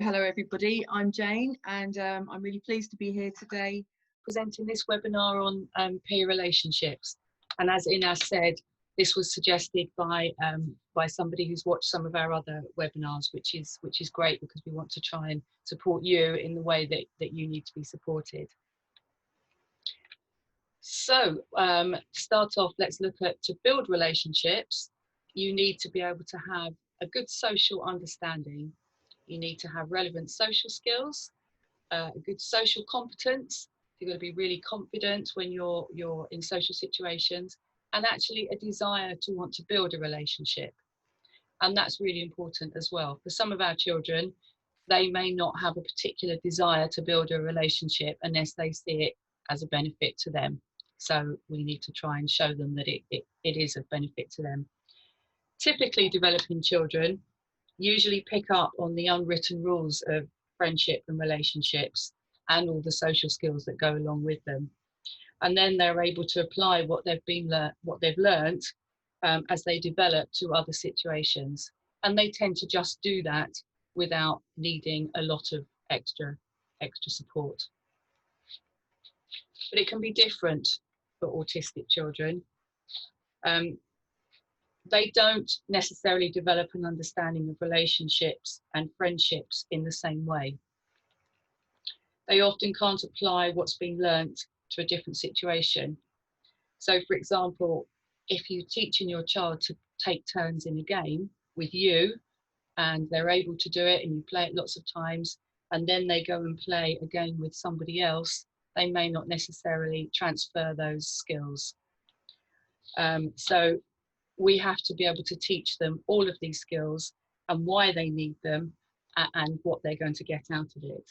Hello everybody, I'm Jane and I'm really pleased to be here today presenting this webinar on peer relationships. And as Ines said, this was suggested by somebody who's watched some of our other webinars, which is great because we want to try and support you in the way that you need to be supported. So to start off, let's look at, to build relationships, you need to be able to have a good social understanding. You need to have relevant social skills, a good social competence. You've got to be really confident when you're in social situations, and actually a desire to want to build a relationship. And that's really important as well. For some of our children, they may not have a particular desire to build a relationship unless they see it as a benefit to them. So we need to try and show them that it is of benefit to them. Typically, developing children usually pick up on the unwritten rules of friendship and relationships and all the social skills that go along with them. And then they're able to apply what they've learned as they develop to other situations. And they tend to just do that without needing a lot of extra support. But it can be different for autistic children. They don't necessarily develop an understanding of relationships and friendships in the same way. They often can't apply what's been learnt to a different situation. So, for example, if you're teaching your child to take turns in a game with you, and they're able to do it and you play it lots of times, and then they go and play a game with somebody else, they may not necessarily transfer those skills. So we have to be able to teach them all of these skills and why they need them and what they're going to get out of it.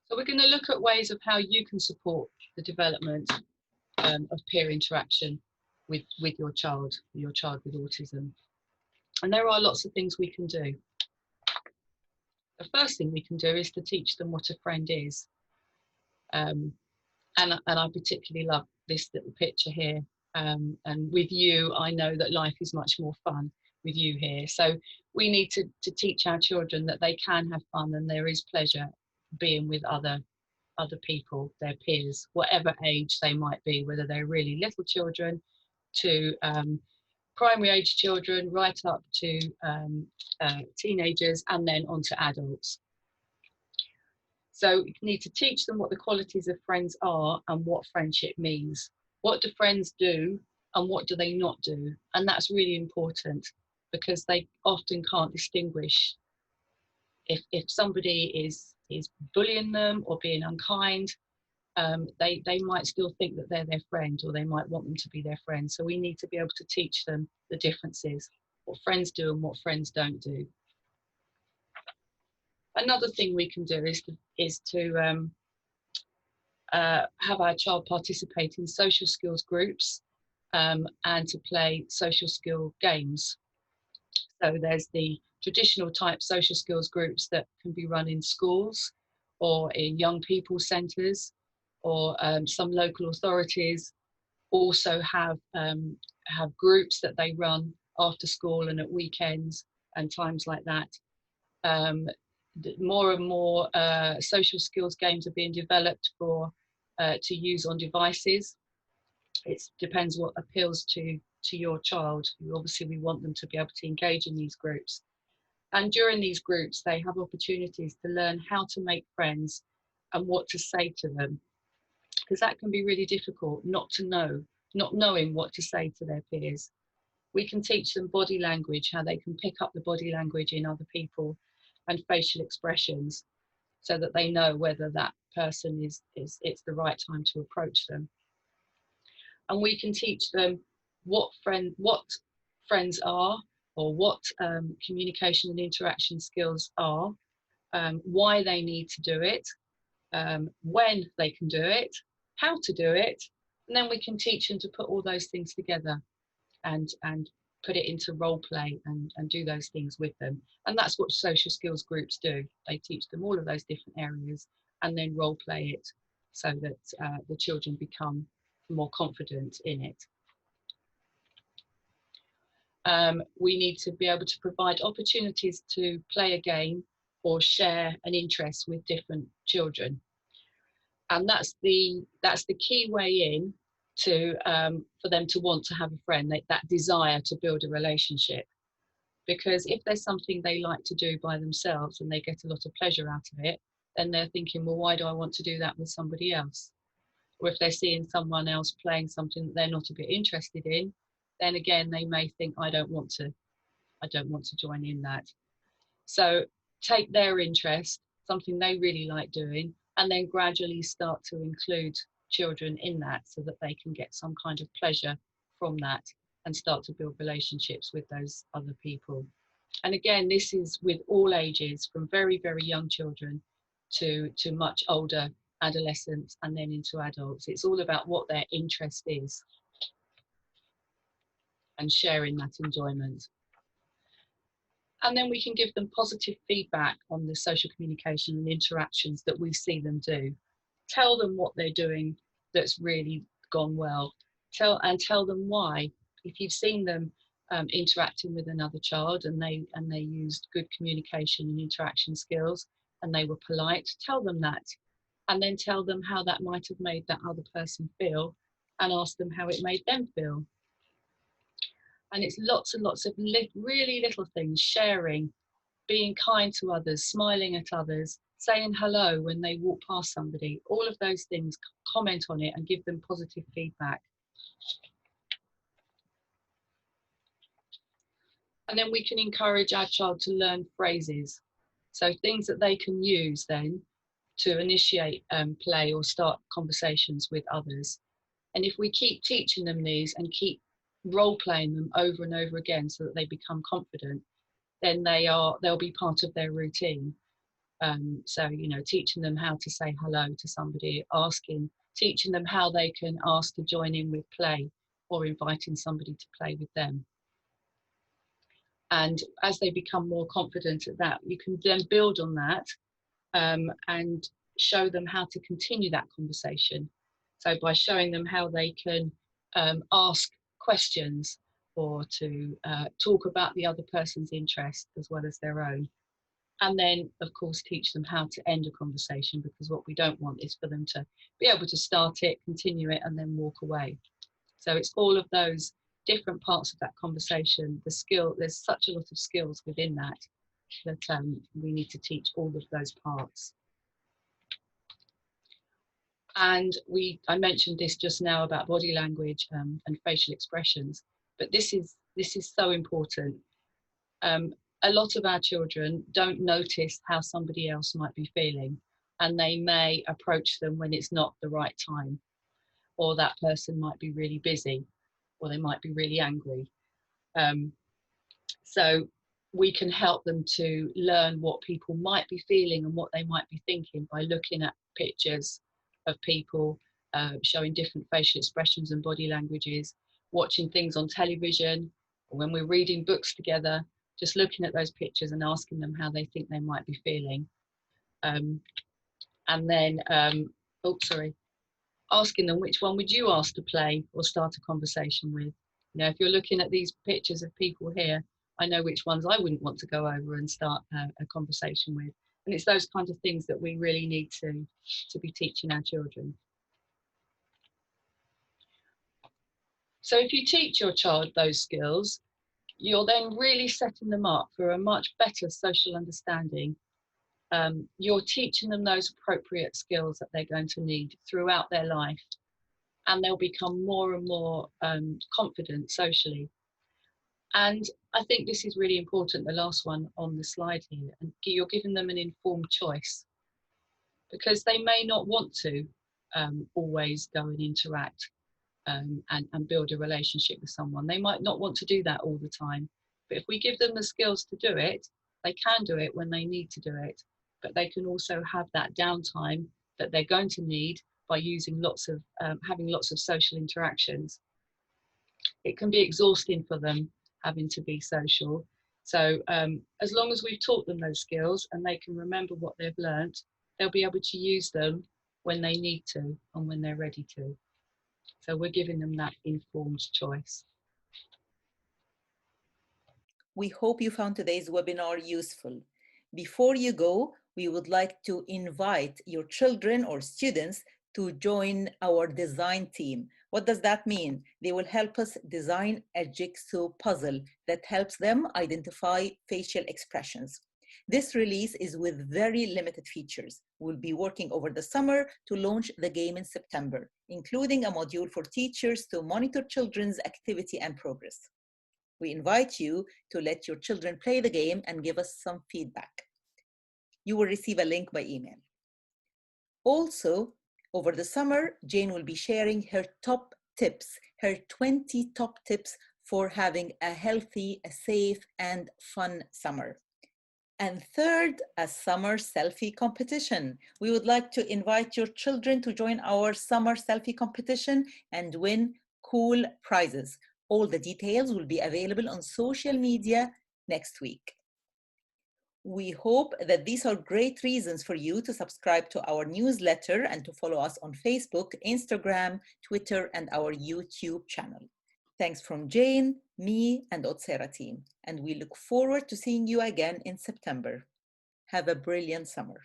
So we're going to look at ways of how you can support the development of peer interaction with your child with autism. And there are lots of things we can do. The first thing we can do is to teach them what a friend is. And I particularly love this little picture here. And with you, I know that life is much more fun with you here. So we need to teach our children that they can have fun and there is pleasure being with other people, their peers, whatever age they might be, whether they're really little children to primary age children, right up to teenagers, and then on to adults. So you need to teach them what the qualities of friends are and what friendship means. What do friends do and what do they not do? And that's really important because they often can't distinguish. If somebody is bullying them or being unkind, they might still think that they're their friend, or they might want them to be their friend. So we need to be able to teach them the differences, what friends do and what friends don't do. Another thing we can do is to have our child participate in social skills groups and to play social skill games. So there's the traditional type social skills groups that can be run in schools or in young people centres, or some local authorities also have groups that they run after school and at weekends and times like that. More and more social skills games are being developed to use on devices. It depends what appeals to your child. Obviously, we want them to be able to engage in these groups. And during these groups, they have opportunities to learn how to make friends and what to say to them. Because that can be really difficult, not knowing what to say to their peers. We can teach them body language, how they can pick up the body language in other people and facial expressions so that they know whether that person it's the right time to approach them. And we can teach them what friends are, or what communication and interaction skills are, why they need to do it, when they can do it, how to do it, and then we can teach them to put all those things together and put it into role play and do those things with them. And that's what social skills groups do. They teach them all of those different areas and then role play it so that the children become more confident in it. we need to be able to provide opportunities to play a game or share an interest with different children. And that's the key way in to for them to want to have a friend, that desire to build a relationship. Because if there's something they like to do by themselves and they get a lot of pleasure out of it, then they're thinking, well, why do I want to do that with somebody else? Or if they're seeing someone else playing something that they're not a bit interested in, then again they may think, I don't want to join in that. So take their interest, something they really like doing, and then gradually start to include children in that so that they can get some kind of pleasure from that and start to build relationships with those other people. And again, this is with all ages, from very, very young children to much older adolescents and then into adults. It's all about what their interest is and sharing that enjoyment. And then we can give them positive feedback on the social communication and interactions that we see them do. Tell them what they're doing that's really gone well. Tell them why. If you've seen them interacting with another child and they used good communication and interaction skills and they were polite, tell them that. And then tell them how that might have made that other person feel and ask them how it made them feel. And it's lots and lots of really little things, sharing, being kind to others, smiling at others, saying hello when they walk past somebody, all of those things, comment on it and give them positive feedback. And then we can encourage our child to learn phrases. So things that they can use then to initiate play or start conversations with others. And if we keep teaching them these and keep role playing them over and over again so that they become confident, then they'll be part of their routine. So, you know, teaching them how to say hello to somebody, teaching them how they can ask to join in with play or inviting somebody to play with them. And as they become more confident at that, you can then build on that and show them how to continue that conversation. So by showing them how they can ask questions or to talk about the other person's interest as well as their own. And then, of course, teach them how to end a conversation, because what we don't want is for them to be able to start it, continue it, and then walk away. So it's all of those different parts of that conversation. There's such a lot of skills within that we need to teach all of those parts. And I mentioned this just now about body language and facial expressions, but this is so important. A lot of our children don't notice how somebody else might be feeling, and they may approach them when it's not the right time, or that person might be really busy, or they might be really angry. So we can help them to learn what people might be feeling and what they might be thinking by looking at pictures of people, showing different facial expressions and body languages, watching things on television, or when we're reading books together, just looking at those pictures and asking them how they think they might be feeling. And then, asking them, which one would you ask to play or start a conversation with? You know, if you're looking at these pictures of people here, I know which ones I wouldn't want to go over and start a conversation with. And it's those kinds of things that we really need to be teaching our children. So if you teach your child those skills, you're then really setting them up for a much better social understanding. You're teaching them those appropriate skills that they're going to need throughout their life, and they'll become more and more confident socially. And I think this is really important, the last one on the slide here, and you're giving them an informed choice, because they may not want to always go and interact and build a relationship with someone. They might not want to do that all the time, but if we give them the skills to do it, they can do it when they need to do it, but they can also have that downtime that they're going to need by using having lots of social interactions. It can be exhausting for them having to be social. So as long as we've taught them those skills and they can remember what they've learnt, they'll be able to use them when they need to and when they're ready to. So we're giving them that informed choice. We hope you found today's webinar useful. Before you go, we would like to invite your children or students to join our design team. What does that mean? They will help us design a jigsaw puzzle that helps them identify facial expressions. This release is with very limited features. We'll be working over the summer to launch the game in September, including a module for teachers to monitor children's activity and progress. We invite you to let your children play the game and give us some feedback. You will receive a link by email. Also, over the summer, Jane will be sharing her top tips, her 20 top tips for having a healthy, a safe, and fun summer. And third, a summer selfie competition. We would like to invite your children to join our summer selfie competition and win cool prizes. All the details will be available on social media next week. We hope that these are great reasons for you to subscribe to our newsletter and to follow us on Facebook, Instagram, Twitter, and our YouTube channel. Thanks from Jane, me, and Otsera team, and we look forward to seeing you again in September. Have a brilliant summer.